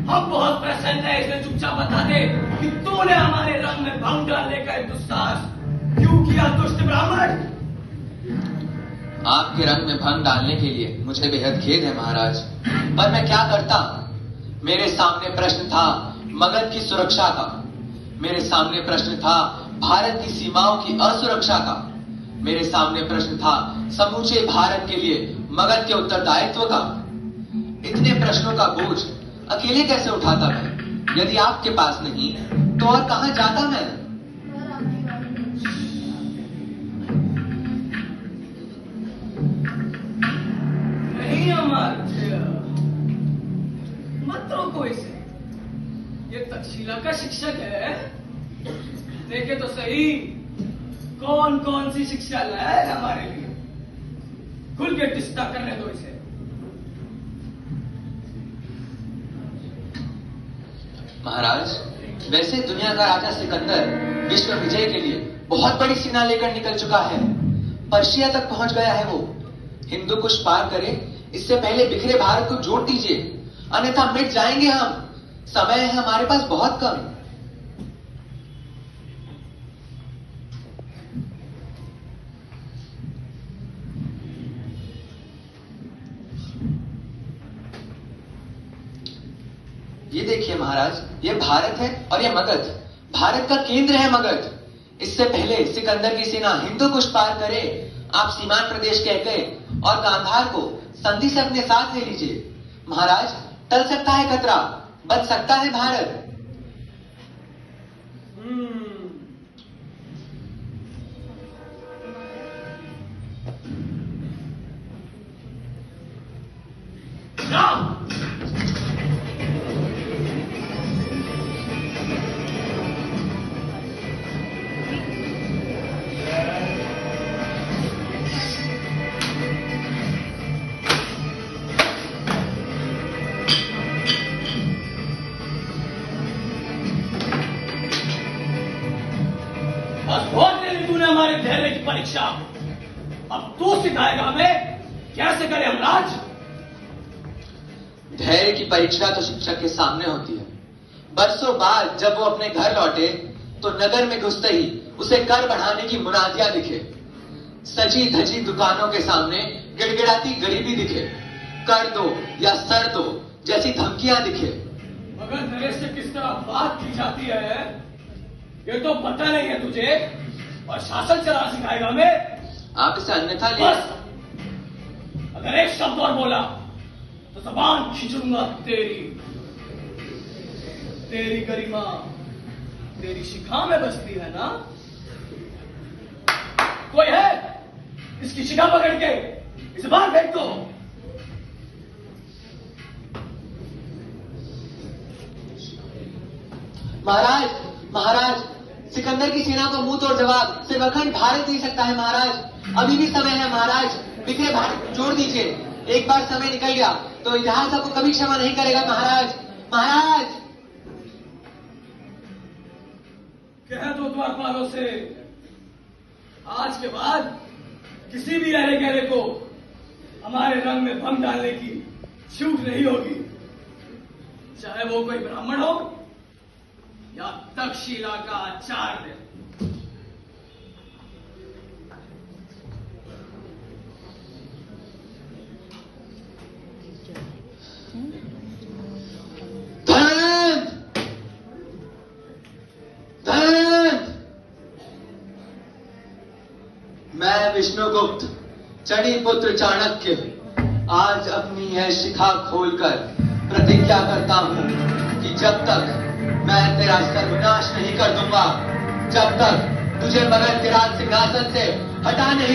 हम बहुत प्रसन्न है, इसे चुपचाप बता दे कि तूने हमारे रंग में भंग डालने का दुस्साहस क्यों किया दुष्ट ब्राह्मण। आपके रंग में भंग डालने के लिए मुझे बेहद खेद है महाराज, पर मैं क्या करता। मेरे सामने प्रश्न था मगध की सुरक्षा का, मेरे सामने प्रश्न था भारत की सीमाओं की असुरक्षा का, मेरे सामने प्रश्न था समूचे भारत के लिए मगध के उत्तरदायित्व का। इतने प्रश्नों का बोझ अकेले कैसे उठाता मैं? यदि आपके पास नहीं तो और कहां जाता मैं? नहीं अमर्त्य, मत रोको इसे। ये तक्षशिला का शिक्षक है, देखे तो सही कौन कौन सी शिक्षा लाया है हमारे लिए। खुल के टिस्टा करने दो इसे। महाराज, वैसे दुनिया का राजा सिकंदर विश्व विजय के लिए बहुत बड़ी सेना लेकर निकल चुका है। पर्शिया तक पहुंच गया है वो। हिंदू कुश पार करे इससे पहले बिखरे भारत को जोड़ दीजिए, अन्यथा मिट जाएंगे हम। समय है हमारे पास बहुत कम। ये देखिए महाराज, ये भारत है और ये मगध। भारत का केंद्र है मगध। इससे पहले सिकंदर की सेना हिंदू कुश पार करे, आप सीमांत प्रदेश कैकय और गांधार को संधि से अपने साथ ले लीजिए। महाराज, टल सकता है खतरा, बच सकता है भारत। बस बहुत ले ली तूने हमारे धैर्य की परीक्षा। अब तू सिखाएगा हमें कैसे करें हम राज। धैर्य की परीक्षा तो शिक्षक के सामने होती है। बरसों बाद जब वो अपने घर लौटे तो नगर में घुसते ही उसे कर बढ़ाने की मुनादियां दिखे। सजी धजी दुकानों के सामने गिड़गिड़ाती गरीबी दिखे। कर दो या सर दो जैसी धमकियां दिखे। मगर मेरे से किस तरह बात की जाती है ये तो पता नहीं है तुझे, और शासन चला सिखाएगा हमें। आप इसे अन्यथा ले। बस, अगर एक शब्द और बोला तो जबान खींचूंगा तेरी। तेरी गरिमा तेरी शिखा में बचती है ना। कोई है इसकी शिखा पकड़ के इस बार फेंक दो। महाराज, महाराज, सिकंदर की सेना को मुंह तोड़ जवाब सिर्फ अखंड भारत दे सकता है। महाराज, अभी भी समय है। महाराज, बिखरे भारत को जोड़ दीजिए। एक बार समय निकल गया तो इतिहास आपको कभी क्षमा नहीं करेगा। महाराज, महाराज। कह दो द्वारपालों से आज के बाद किसी भी अरे गहरे को हमारे रंग में भंग डालने की छूट नहीं होगी, चाहे वो कोई ब्राह्मण हो या तक्षशिला का आचार्य। मैं विष्णुगुप्त चड़ी पुत्र चाणक्य आज अपनी यह शिखा खोलकर प्रतिज्ञा करता हूं कि जब तक मैं तेरा सर्वनाश नहीं कर दूंगा, जब तक तुझे मगध के राज सिंहासन से हटा नहीं